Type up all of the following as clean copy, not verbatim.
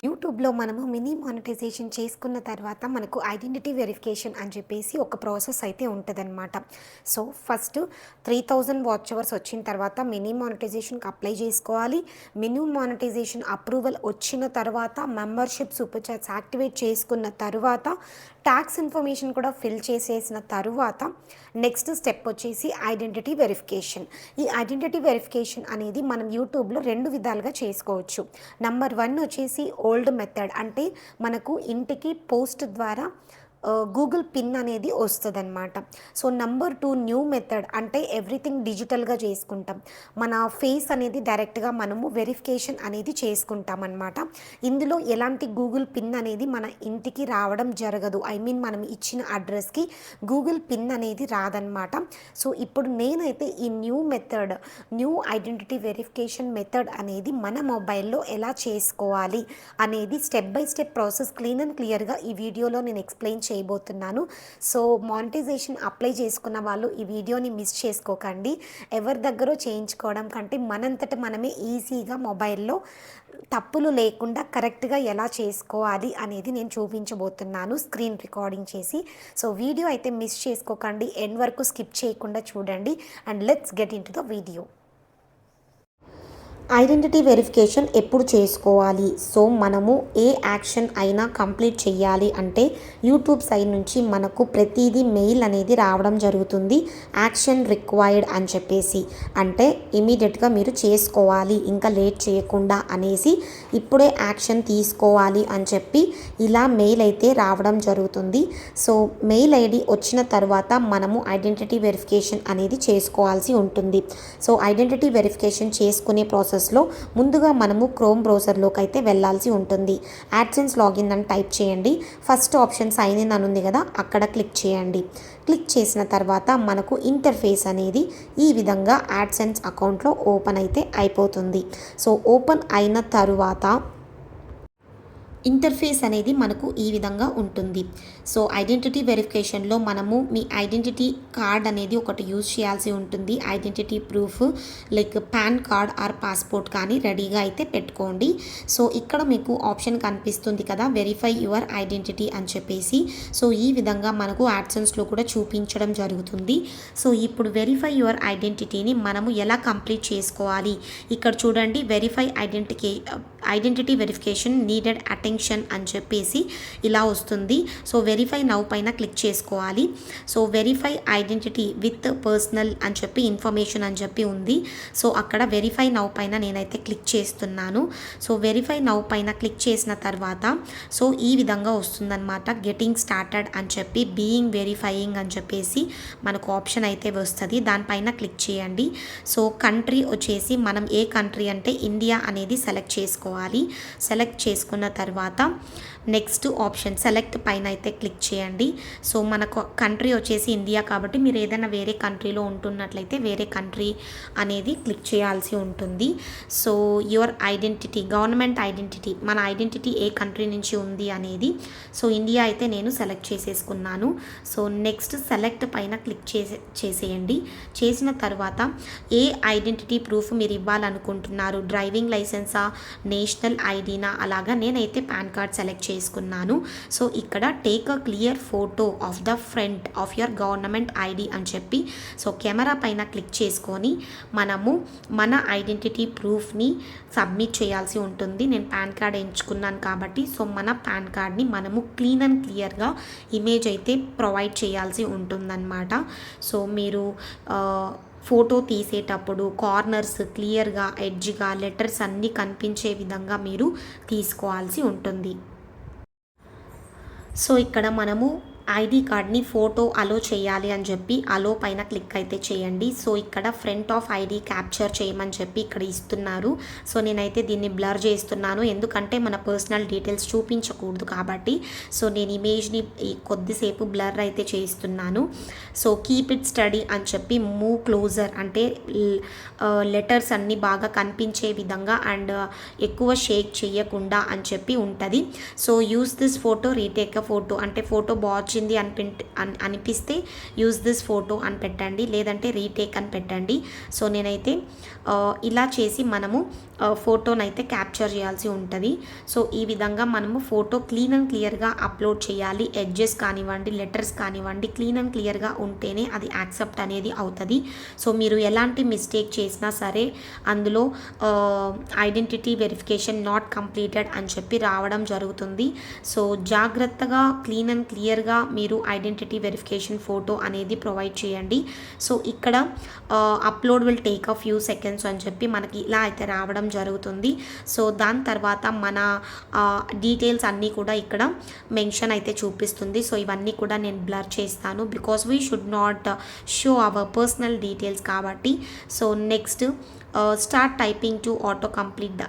యూట్యూబ్‌లో మనము mini monetisation చేసుకున్న తర్వాత మనకు ఐడెంటిటీ వెరిఫికేషన్ అని చెప్పేసి ఒక ప్రాసెస్ అయితే ఉంటదనమాట. సో, ఫస్ట్ 3000 వాచ్ అవర్స్ వచ్చిన తర్వాత మినీ మానిటైజేషన్‌కి అప్లై చేసుకోవాలి. మినీ మానిటైజేషన్ అప్రూవల్ వచ్చిన తర్వాత మెంబర్‌షిప్, సూపర్ చాట్స్ యాక్టివేట్ చేసుకున్న తరువాత టాక్స్ ఇన్ఫర్మేషన్ కూడా ఫిల్ చేసేసిన తరువాత నెక్స్ట్ స్టెప్ వచ్చేసి ఐడెంటిటీ వెరిఫికేషన్. ఈ ఐడెంటిటీ వెరిఫికేషన్ అనేది మనం యూట్యూబ్‌లో 2 విధాలుగా చేసుకోవచ్చు. నంబర్ 1 వచ్చేసి ఓల్డ్ మెథడ్, అంటే మనకు ఇంటికి పోస్ట్ ద్వారా గూగుల్ పిన్ అనేది వస్తదనమాట. సో, నంబర్ 2 న్యూ మెథడ్, అంటే ఎవ్రీథింగ్ డిజిటల్‌గా చేసుకుంటాం. మన ఫేస్ అనేది డైరెక్ట్‌గా మనము వెరిఫికేషన్ అనేది చేసుకుంటామనమాట. ఇందులో ఎలాంటి గూగుల్ పిన్ అనేది మన ఇంటికి రావడం జరగదు. ఐ మీన్ మనం ఇచ్చిన అడ్రస్‌కి గూగుల్ పిన్ అనేది రాదనమాట. సో, ఇప్పుడు నేనైతే ఈ న్యూ ఐడెంటిటీ వెరిఫికేషన్ మెథడ్ అనేది మన మొబైల్‌లో ఎలా చేసుకోవాలి అనేది step by step process clean and క్లియర్‌గా ఈ వీడియోలో నేను ఎక్స్‌ప్లెయిన్ చేయబోతున్నాను. సో, మానిటైజేషన్ అప్లై చేసుకున్న వాళ్ళు ఈ వీడియోని మిస్ చేసుకోకండి. ఎవరి దగ్గరో చేయించుకోవడం కంటే మనంతట మనమే ఈజీగా మొబైల్లో తప్పులు లేకుండా కరెక్ట్‌గా ఎలా చేసుకోవాలి అనేది నేను చూపించబోతున్నాను స్క్రీన్ రికార్డింగ్ చేసి. సో, వీడియో అయితే మిస్ చేసుకోకండి. ఎండ్ వరకు స్కిప్ చేయకుండా చూడండి. And let's get into the video. Identity verification ఎప్పుడు చేసుకోవాలి? సో, మనము ఏ యాక్షన్ అయినా కంప్లీట్ చేయాలి అంటే యూట్యూబ్ సైడ్ నుంచి మనకు ప్రతిదీ మెయిల్ అనేది రావడం జరుగుతుంది. యాక్షన్ రిక్వైర్డ్ అని చెప్పేసి, అంటే ఇమీడియట్గా మీరు చేసుకోవాలి ఇంకా లేట్ చేయకుండా అనేసి, ఇప్పుడే యాక్షన్ తీసుకోవాలి అని చెప్పి ఇలా మెయిల్ అయితే రావడం జరుగుతుంది. సో, మెయిల్ ఐడి వచ్చిన తర్వాత మనము ఐడెంటిటీ వెరిఫికేషన్ అనేది చేసుకోవాల్సి ఉంటుంది. సో, ఐడెంటిటీ వెరిఫికేషన్ చేసుకునే ప్రాసెస్లో ముందుగా మనము క్రోమ్ బ్రౌజర్లోకి అయితే వెళ్ళాల్సి ఉంటుంది. యాడ్సెన్స్ లాగిన్ అని టైప్ చేయండి. ఫస్ట్ ఆప్షన్ సైన్ ఇన్ అని ఉంది కదా, అక్కడ క్లిక్ చేయండి. క్లిక్ చేసిన తర్వాత మనకు ఇంటర్ఫేస్ అనేది ఈ విధంగా యాడ్సెన్స్ అకౌంట్లో ఓపెన్ అయితే అయిపోతుంది. సో, ఓపెన్ అయిన తరువాత ఇంటర్ఫేస్ అనేది మనకు ఈ విధంగా ఉంటుంది. సో, ఐడెంటిటీ వెరిఫికేషన్లో మనము మీ ఐడెంటిటీ కార్డ్ అనేది ఒకటి యూజ్ చేయాల్సి ఉంటుంది. Identity proof like pan card or passport కానీ రెడీగా అయితే పెట్టుకోండి. సో, ఇక్కడ మీకు ఆప్షన్ కనిపిస్తుంది కదా, వెరిఫై యువర్ ఐడెంటిటీ అని చెప్పేసి. సో, ఈ విధంగా మనకు యాడ్సెన్స్లో కూడా చూపించడం జరుగుతుంది. సో, ఇప్పుడు వెరిఫై యువర్ ఐడెంటిటీని మనము ఎలా కంప్లీట్ చేసుకోవాలి? ఇక్కడ చూడండి, verify identity verification needed attention అని చెప్పేసి ఇలా వస్తుంది. సో, వెరిఫై నౌ పైన క్లిక్ చేసుకోవాలి. So, verify identity with personal అని చెప్పి ఇన్ఫర్మేషన్ అని చెప్పి ఉంది. సో, అక్కడ వెరిఫై నౌ పైన నేనైతే క్లిక్ చేస్తున్నాను. సో, వెరిఫై నౌ పైన క్లిక్ చేసిన తర్వాత సో, ఈ విధంగా వస్తుందన్నమాట. గెటింగ్ స్టార్టెడ్ అని చెప్పి బీయింగ్ వెరిఫైయింగ్ అని చెప్పేసి మనకు ఆప్షన్ అయితే వస్తుంది. దానిపైన క్లిక్ చేయండి. సో, కంట్రీ వచ్చేసి మనం ఏ కంట్రీ అంటే ఇండియా అనేది సెలెక్ట్ చేసుకోవాలి. సెలెక్ట్ చేసుకున్న తర్వాత నెక్స్ట్ ఆప్షన్ సెలెక్ట్ పైన అయితే క్లిక్ చేయండి. సో, మనకు కంట్రీ వచ్చేసి ఇండియా కాబట్టి మీరు ఏదైనా వేరే కంట్రీలో ఉంటున్నట్లయితే వేరే కంట్రీ అనేది క్లిక్ చేయాల్సి ఉంటుంది. So, your identity, government identity, మన ఐడెంటిటీ ఏ కంట్రీ నుంచి ఉంది అనేది. సో, ఇండియా అయితే నేను సెలెక్ట్ చేసేసుకున్నాను. సో, నెక్స్ట్ సెలెక్ట్ పైన క్లిక్ చేసేయండి. చేసిన తర్వాత ఏ ఐడెంటిటీ ప్రూఫ్ మీరు ఇవ్వాలనుకుంటున్నారు, డ్రైవింగ్ లైసెన్సా, నేషనల్ ఐడీనా, అలాగా నేనైతే పాన్ కార్డ్ సెలెక్ట్ చేసుకున్నాను. సో, ఇక్కడ take a clear photo of the front of your government ID అని చెప్పి సో, కెమెరా పైన క్లిక్ చేసుకొని మనము మన ఐడెంటిటీ ప్రూఫ్ని సబ్మిట్ చేయాల్సి ఉంటుంది. నేను పాన్ కార్డ్ ఎంచుకున్నాను కాబట్టి సో, మన పాన్ కార్డ్ని మనము క్లీన్ అండ్ క్లియర్గా ఇమేజ్ అయితే ప్రొవైడ్ చేయాల్సి ఉంటుందన్నమాట. సో, మీరు ఫోటో తీసేటప్పుడు కార్నర్స్ క్లియర్గా, ఎడ్జ్గా, లెటర్స్ అన్నీ కనిపించే విధంగా మీరు తీసుకోవాల్సి ఉంటుంది. సో, ఇక్కడ మనము ఐడి కార్డ్ని ఫోటో అలో చేయాలి అని చెప్పి అలో పైన క్లిక్ అయితే చేయండి. సో, ఇక్కడ ఫ్రంట్ ఆఫ్ ఐడి క్యాప్చర్ చేయమని చెప్పి ఇక్కడ ఇస్తున్నారు. సో, నేనైతే దీన్ని బ్లర్ చేస్తున్నాను, ఎందుకంటే మన పర్సనల్ డీటెయిల్స్ చూపించకూడదు కాబట్టి. సో, నేను ఇమేజ్ని కొద్దిసేపు బ్లర్ అయితే చేస్తున్నాను. సో, కీప్ ఇట్ స్టడీ అని చెప్పి మూవ్ క్లోజర్, అంటే లెటర్స్ అన్నీ బాగా కనిపించే విధంగా అండ్ ఎక్కువ షేక్ చేయకుండా అని చెప్పి ఉంటుంది. So, use this photo retake a photo, అంటే ఫోటో బాగా అనిపించింది అనిపిస్తే యూజ్ దిస్ ఫోటో అని పెట్టండి, లేదంటే రీటేక్ అని పెట్టండి. సో నేనైతే ఇలా చేసి మనము ఫోటోనైతే క్యాప్చర్ చేయాల్సి ఉంటుంది. సో ఈ విధంగా మనము ఫోటో క్లీన్ అండ్ క్లియర్గా అప్లోడ్ చేయాలి. ఎడ్జెస్ కానివ్వండి, లెటర్స్ కానివ్వండి, క్లీన్ అండ్ క్లియర్గా ఉంటేనే అది యాక్సెప్ట్ అనేది అవుతుంది. సో మీరు ఎలాంటి మిస్టేక్ చేసినా సరే అందులో ఐడెంటిటీ వెరిఫికేషన్ నాట్ కంప్లీటెడ్ అని చెప్పి రావడం జరుగుతుంది. సో జాగ్రత్తగా క్లీన్ అండ్ క్లియర్గా మీరు ఐడెంటిటీ వెరిఫికేషన్ ఫోటో అనేది ప్రొవైడ్ చేయండి. సో ఇక్కడ upload will take a few seconds అని చెప్పి మనకి ఇలా అయితే రావడం జరుగుతుంది. సో దాని తర్వాత మన డీటెయిల్స్ అన్నీ కూడా ఇక్కడ మెన్షన్ అయితే చూపిస్తుంది. సో ఇవన్నీ కూడా నేను బ్లర్ చేస్తాను, because we should not show our personal details కాబట్టి. So next start typing to auto complete the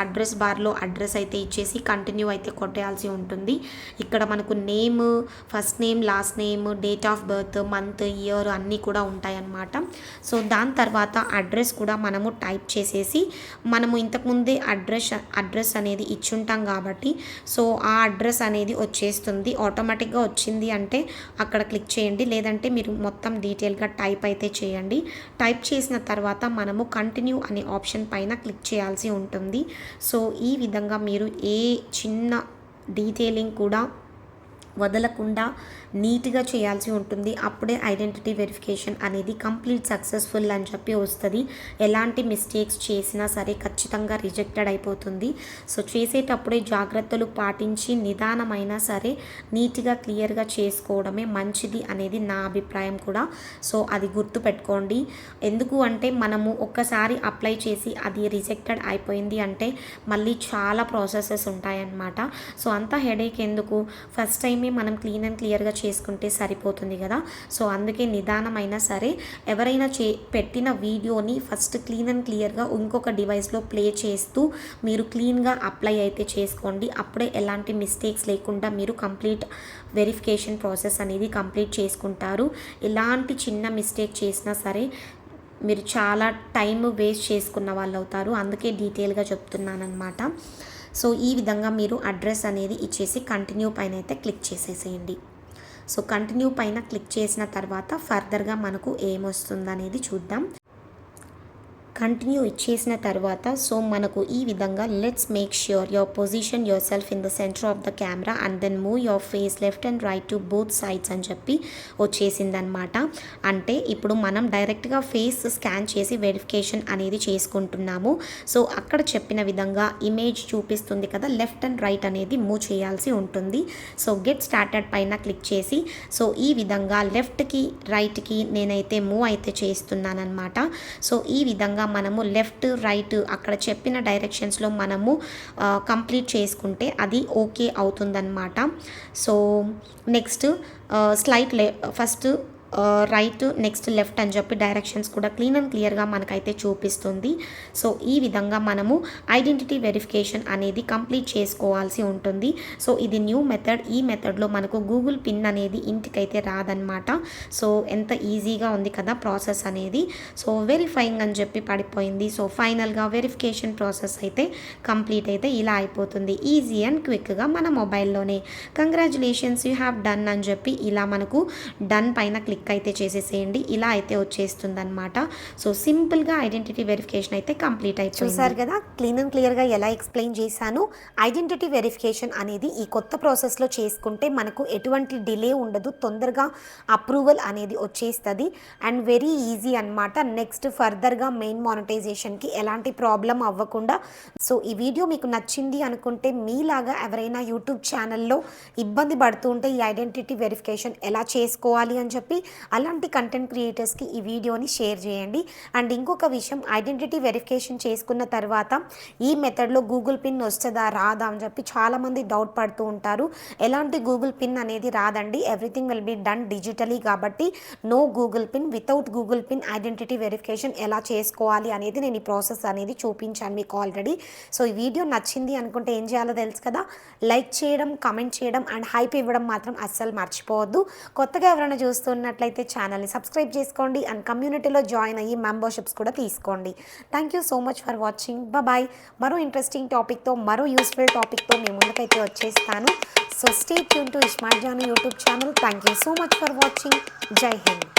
address బార్లో అడ్రస్ అయితే ఇచ్చేసి కంటిన్యూ అయితే కొట్టేయాల్సి ఉంటుంది. ఇక్కడ మనకు name, first name, last name, date of birth, month, year అన్నీ కూడా ఉంటాయన్నమాట. సో దాని తర్వాత అడ్రస్ కూడా మనము టైప్ చేసేసి మనము ఇంతకుముందే అడ్రస్ అనేది ఇచ్చుంటాం కాబట్టి సో ఆ అడ్రస్ అనేది వచ్చేస్తుంది. ఆటోమేటిక్గా వచ్చింది అంటే అక్కడ క్లిక్ చేయండి, లేదంటే మీరు మొత్తం డీటెయిల్గా టైప్ అయితే చేయండి. టైప్ చేసిన తర్వాత మనము కంటిన్యూ అనే ఆప్షన్ పైన క్లిక్ చేయాల్సి ఉంటుంది. సో ఈ విధంగా మీరు ఏ చిన్న డీటెయిలింగ్ కూడా వదలకుండా నీట్గా చేయాల్సి ఉంటుంది. అప్పుడే ఐడెంటిటీ వెరిఫికేషన్ అనేది కంప్లీట్ సక్సెస్ఫుల్ అని చెప్పి వస్తుంది. ఎలాంటి మిస్టేక్స్ చేసినా సరే ఖచ్చితంగా రిజెక్టెడ్ అయిపోతుంది. సో చేసేటప్పుడే జాగ్రత్తలు పాటించి నిదానమైనా సరే నీట్గా క్లియర్గా చేసుకోవడమే మంచిది అనేది నా అభిప్రాయం కూడా. సో అది గుర్తుపెట్టుకోండి. ఎందుకు అంటే మనము ఒక్కసారి అప్లై చేసి అది రిజెక్టెడ్ అయిపోయింది అంటే మళ్ళీ చాలా ప్రాసెసెస్ ఉంటాయన్నమాట. సో అంత హెడేక్ ఎందుకు, ఫస్ట్ టైమే మనం క్లీన్ అండ్ క్లియర్గా చేసుకుంటే సరిపోతుంది కదా. సో అందుకే నిదానమైనా సరే ఎవరైనా పెట్టిన వీడియోని ఫస్ట్ క్లీన్ అండ్ క్లియర్గా ఇంకొక డివైస్లో ప్లే చేస్తూ మీరు క్లీన్గా అప్లై అయితే చేసుకోండి. అప్పుడే ఎలాంటి మిస్టేక్స్ లేకుండా మీరు కంప్లీట్ వెరిఫికేషన్ ప్రాసెస్ అనేది కంప్లీట్ చేసుకుంటారు. ఎలాంటి చిన్న మిస్టేక్ చేసినా సరే మీరు చాలా టైం వేస్ట్ చేసుకున్న వాళ్ళు అవుతారు. అందుకే డీటెయిల్గా చెప్తున్నాను అనమాట. సో ఈ విధంగా మీరు అడ్రస్ అనేది ఇచ్చేసి కంటిన్యూ పైన అయితే క్లిక్ చేసేసేయండి. సో కంటిన్యూ పైన క్లిక్ చేసిన తర్వాత ఫర్దర్గా మనకు ఏమొస్తుందనేది చూద్దాం. కంటిన్యూ ఇచ్చేసిన తర్వాత సో మనకు ఈ విధంగా let's make sure your position yourself in the centre of the camera and then move your face left and right to both sides అని చెప్పి వచ్చేసిందనమాట. అంటే ఇప్పుడు మనం డైరెక్ట్గా ఫేస్ స్కాన్ చేసి వెరిఫికేషన్ అనేది చేసుకుంటున్నాము. సో అక్కడ చెప్పిన విధంగా ఇమేజ్ చూపిస్తుంది కదా, లెఫ్ట్ అండ్ రైట్ అనేది మూవ్ చేయాల్సి ఉంటుంది. సో గెట్ స్టార్టెడ్ పైన క్లిక్ చేసి సో ఈ విధంగా లెఫ్ట్కి రైట్కి నేనైతే మూవ్ అయితే చేస్తున్నాను అనమాట. సో ఈ విధంగా మనము లెఫ్ట్ రైట్ అక్కడ చెప్పిన డైరెక్షన్స్లో మనము కంప్లీట్ చేసుకుంటే అది ఓకే అవుతుందన్నమాట. So next first right, next left అని చెప్పి డైరెక్షన్స్ కూడా క్లీన్ అండ్ క్లియర్గా మనకైతే చూపిస్తుంది. సో ఈ విధంగా మనము ఐడెంటిటీ వెరిఫికేషన్ అనేది కంప్లీట్ చేసుకోవాల్సి ఉంటుంది. సో ఇది న్యూ మెథడ్. ఈ మెథడ్లో మనకు గూగుల్ పిన్ అనేది ఇంటికైతే రాదనమాట. సో ఎంత ఈజీగా ఉంది కదా ప్రాసెస్ అనేది. సో వెరిఫైయింగ్ అని చెప్పి పడిపోయింది. సో ఫైనల్గా వెరిఫికేషన్ ప్రాసెస్ అయితే కంప్లీట్ అయితే ఇలా అయిపోతుంది. ఈజీ అండ్ క్విక్గా మన మొబైల్లోనే. కంగ్రాచులేషన్స్ యూ హ్యావ్ డన్ అని చెప్పి ఇలా మనకు డన్ పైన క్లిక్ అయితే చేసేసేయండి. ఇలా అయితే వచ్చేస్తుంది అనమాట. సో సింపుల్గా ఐడెంటిటీ వెరిఫికేషన్ అయితే కంప్లీట్ అయిపోయింది. చూసారు కదా క్లీన్ అండ్ క్లియర్గా ఎలా ఎక్స్ప్లెయిన్ చేశాను. ఐడెంటిటీ వెరిఫికేషన్ అనేది ఈ కొత్త ప్రాసెస్లో చేసుకుంటే మనకు ఎటువంటి డిలే ఉండదు, తొందరగా అప్రూవల్ అనేది వచ్చేస్తుంది అండ్ వెరీ ఈజీ అనమాట. నెక్స్ట్ ఫర్దర్గా మెయిన్ మానిటైజేషన్కి ఎలాంటి ప్రాబ్లం అవ్వకుండా. సో ఈ వీడియో మీకు నచ్చింది అనుకుంటే మీలాగా ఎవరైనా యూట్యూబ్ ఛానల్లో ఇబ్బంది పడుతూ ఉంటే ఈ ఐడెంటిటీ వెరిఫికేషన్ ఎలా చేసుకోవాలి అని చెప్పి అలాంటి కంటెంట్ క్రియేటర్స్కి ఈ వీడియోని షేర్ చేయండి. అండ్ ఇంకొక విషయం, ఐడెంటిటీ వెరిఫికేషన్ చేసుకున్న తర్వాత ఈ మెథడ్లో గూగుల్ పిన్ వస్తుందా రాదా అని చెప్పి చాలామంది డౌట్ పడుతూ ఉంటారు. ఎలాంటి గూగుల్ పిన్ అనేది రాదండి. Everything will be done digitally కాబట్టి no Google pin. Without Google pin identity verification ఎలా చేసుకోవాలి అనేది నేను ఈ ప్రాసెస్ అనేది చూపించాను మీకు ఆల్రెడీ. సో ఈ వీడియో నచ్చింది అనుకుంటే ఏం చేయాలో తెలుసు కదా, లైక్ చేయడం, కమెంట్ చేయడం అండ్ హైప్ ఇవ్వడం మాత్రం అస్సలు మర్చిపోవద్దు. కొత్తగా ఎవరైనా చూస్తున్నట్లయితే నచ్చినట్లయితే ఛానల్ని సబ్స్క్రైబ్ చేసుకోండి అండ్ కమ్యూనిటీలో జాయిన్ అయ్యి మెంబర్షిప్స్ కూడా తీసుకోండి. Thank you so much for watching. Bye. మరో ఇంట్రెస్టింగ్ టాపిక్తో, మరో యూస్ఫుల్ టాపిక్తో మీ ముందుకైతే వచ్చేస్తాను. So stay tune to iSmart Jaanu YouTube channel. Thank you so much for watching. జై హింద్.